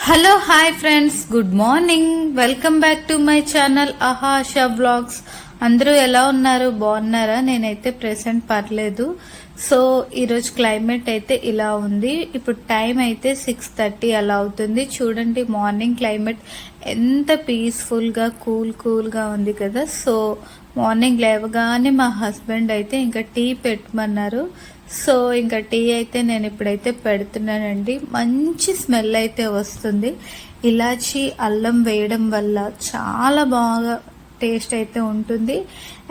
Hello hi friends, good morning. Welcome back to my channel ASHA vlogs. అందరూ ఎలా ఉన్నారు? బాగున్నారా? నేనైతే ప్రెసెంట్ పర్లేదు. సో ఈరోజు క్లైమేట్ అయితే ఇలా ఉంది. ఇప్పుడు టైం అయితే 6:30 అలా అవుతుంది. చూడండి, మార్నింగ్ క్లైమేట్ ఎంత పీస్ఫుల్గా కూల్గా ఉంది కదా. సో మార్నింగ్ లేవగానే మా హస్బెండ్ అయితే ఇంకా టీ పెట్టమన్నారు. సో ఇంకా టీ అయితే నేను ఇప్పుడైతే పెడుతున్నానండి. మంచి స్మెల్ అయితే వస్తుంది. ఇలాచి అల్లం వేయడం వల్ల చాలా బాగా టేస్ట్ అయితే ఉంటుంది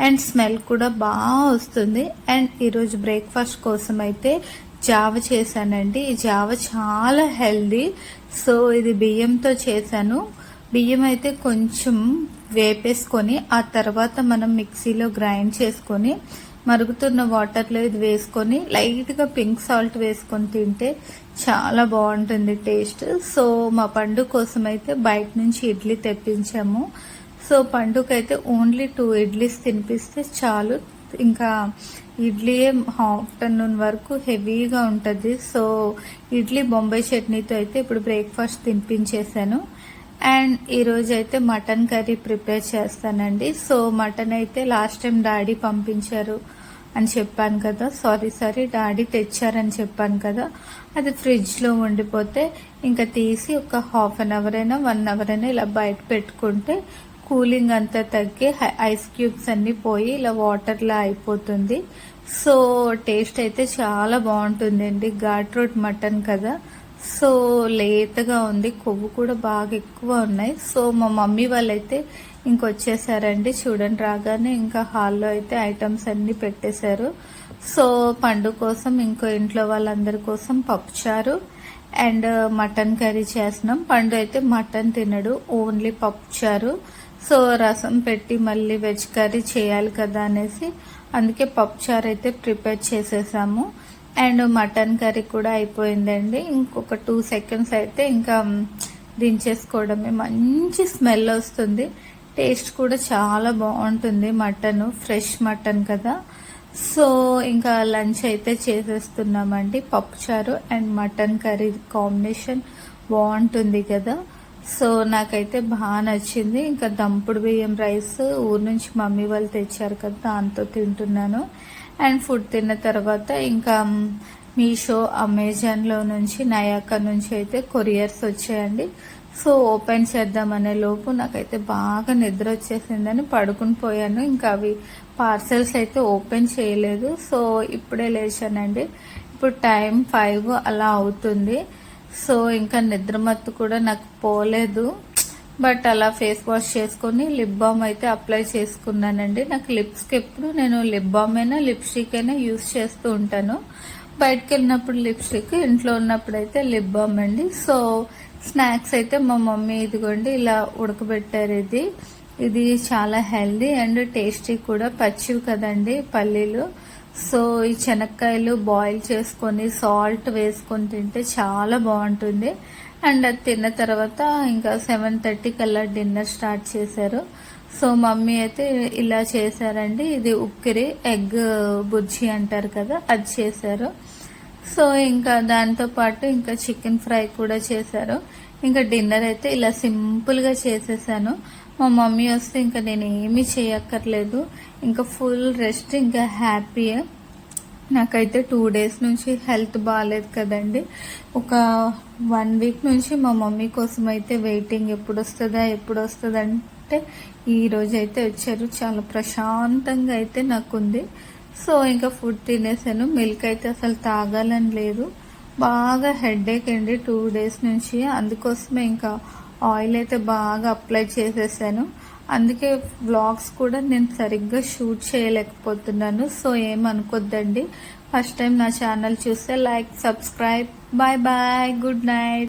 అండ్ స్మెల్ కూడా బాగా వస్తుంది. అండ్ ఈరోజు బ్రేక్ఫాస్ట్ కోసం అయితే జావ చేశానండి. ఈ జావ చాలా హెల్దీ. సో ఇది బియ్యంతో చేశాను. బియ్యం అయితే కొంచెం వేపేసుకొని ఆ తర్వాత మనం మిక్సీలో గ్రైండ్ చేసుకొని మరుగుతున్న వాటర్లో ఇది వేసుకొని లైట్గా పింక్ సాల్ట్ వేసుకొని తింటే చాలా బాగుంటుంది టేస్ట్. సో మా పండు కోసం అయితే బయట నుంచి ఇడ్లీ తెప్పించాము. సో పండుకైతే ఓన్లీ 2 ఇడ్లీస్ తినిపిస్తే చాలు. ఇంకా ఇడ్లీ ఆఫ్టర్నూన్ వరకు హెవీగా ఉంటుంది. సో ఇడ్లీ బొంబాయి చట్నీతో అయితే ఇప్పుడు బ్రేక్ఫాస్ట్ తినిపించేశాను. అండ్ ఈరోజు అయితే మటన్ కర్రీ ప్రిపేర్ చేస్తానండి. సో మటన్ అయితే లాస్ట్ టైం డాడీ పంపించారు అని చెప్పాను కదా. సారీ డాడీ తెచ్చారని చెప్పాను కదా. అది ఫ్రిడ్జ్లో ఉండిపోతే ఇంకా తీసి ఒక హాఫ్ అన్ అవర్ అయినా 1 అవర్ అయినా ఇలా బయట పెట్టుకుంటే కూలింగ్ అంతా తగ్గి ఐస్ క్యూబ్స్ అన్ని పోయి ఇలా వాటర్లా అయిపోతుంది. సో టేస్ట్ అయితే చాలా బాగుంటుందండి. ఘాట్ రోడ్ మటన్ కదా. సో లేతగా ఉంది, కొవ్వు కూడా బాగా ఎక్కువ ఉన్నాయి. సో మా మమ్మీ వాళ్ళైతే ఇంకొచ్చేసారండి. చూడండి, రాగానే ఇంకా హాల్లో అయితే ఐటమ్స్ అన్ని పెట్టేశారు. సో పండు కోసం ఇంకో ఇంట్లో వాళ్ళందరి కోసం పప్పుచారు అండ్ మటన్ కర్రీ చేస్తున్నాం. పండు అయితే మటన్ తినడు, ఓన్లీ పప్పుచారు. సో రసం పెట్టి మళ్ళీ వెజ్ కర్రీ చేయాలి కదా అనేసి అందుకే పప్పుచారు అయితే ప్రిపేర్ చేసేసాము. అండ్ మటన్ కర్రీ కూడా అయిపోయిందండి. ఇంకొక 2 సెకండ్స్ అయితే ఇంకా దించేసుకోవడమే. మంచి స్మెల్ వస్తుంది, టేస్ట్ కూడా చాలా బాగుంటుంది. మటన్ ఫ్రెష్ మటన్ కదా. సో ఇంకా లంచ్ అయితే చేసేస్తున్నామండి. పప్పుచారు అండ్ మటన్ కర్రీ కాంబినేషన్ బాగుంటుంది కదా. సో నాకైతే బాగా నచ్చింది. ఇంకా దంపుడు బియ్యం రైస్ ఊరు నుంచి మమ్మీ వాళ్ళు తెచ్చారు కదా, దాంతో తింటున్నాను. అండ్ ఫుడ్ తిన్న తర్వాత ఇంకా మీషో, అమెజాన్లో నుంచి, నయాకా నుంచి అయితే కొరియర్స్ వచ్చాయండి. సో ఓపెన్ చేద్దామనే లోపు నాకైతే బాగా నిద్ర వచ్చేసిందని పడుకుని పోయాను. ఇంకా అవి పార్సెల్స్ అయితే ఓపెన్ చేయలేదు. సో ఇప్పుడే లేచానండి. ఇప్పుడు టైం 5 అలా అవుతుంది. సో ఇంకా నిద్రమత్తు కూడా నాకు పోలేదు. బట్ అలా ఫేస్ వాష్ చేసుకొని లిప్ బామ్ అయితే అప్లై చేసుకున్నానండి. నాకు లిప్స్కి ఎప్పుడు నేను లిప్ బామ్ అయినా లిప్స్టిక్ అయినా యూస్ చేస్తూ ఉంటాను. బయటకు వెళ్ళినప్పుడు లిప్స్టిక్, ఇంట్లో ఉన్నప్పుడు అయితే లిప్ బామ్ అండి. సో స్నాక్స్ అయితే మా మమ్మీ ఇదిగోండి ఇలా ఉడకబెట్టారు. ఇది చాలా హెల్దీ అండ్ టేస్టీ కూడా. పచ్చివి కదండి పల్లీలు. సో ఈ శనక్కాయలు బాయిల్ చేసుకొని సాల్ట్ వేసుకొని తింటే చాలా బాగుంటుంది. అండ్ అది తిన్న తర్వాత ఇంకా 7:30 కల్లా డిన్నర్ స్టార్ట్ చేశారు. సో మమ్మీ అయితే ఇలా చేశారండి. ఇది ఉక్కిరి ఎగ్ బుజ్జి అంటారు కదా, అది చేశారు. సో ఇంకా దాంతో పాటు ఇంకా చికెన్ ఫ్రై కూడా చేశారు. ఇంకా డిన్నర్ అయితే ఇలా సింపుల్గా చేసేసాను. మా మమ్మీ వస్తే ఇంకా నేను ఏమీ చేయక్కర్లేదు, ఇంకా ఫుల్ రెస్ట్, ఇంకా హ్యాపీయే. నాకైతే 2 డేస్ నుంచి హెల్త్ బాగాలేదు కదండి. ఒక 1 వీక్ నుంచి మా మమ్మీ కోసం అయితే వెయిటింగ్, ఎప్పుడు వస్తుందా అంటే ఈ రోజు అయితే వచ్చారు. చాలా ప్రశాంతంగా అయితే నాకుంది. సో ఇంకా ఫుడ్ తినేసాను. మిల్క్ అయితే అసలు తాగాలని లేదు, బాగా హెడేక్ అండి 2 డేస్ నుంచి. అందుకోసమే ఇంకా ఆయిల్ అయితే బాగా అప్లై చేసేసాను. అందుకే వ్లాగ్స్ కూడా నేను సరిగ్గా షూట్ చేయలేకపోతున్నాను. సో ఏమనుకోద్దండి. ఫస్ట్ టైం నా ఛానల్ చూస్తే like, subscribe. Bye bye, good night.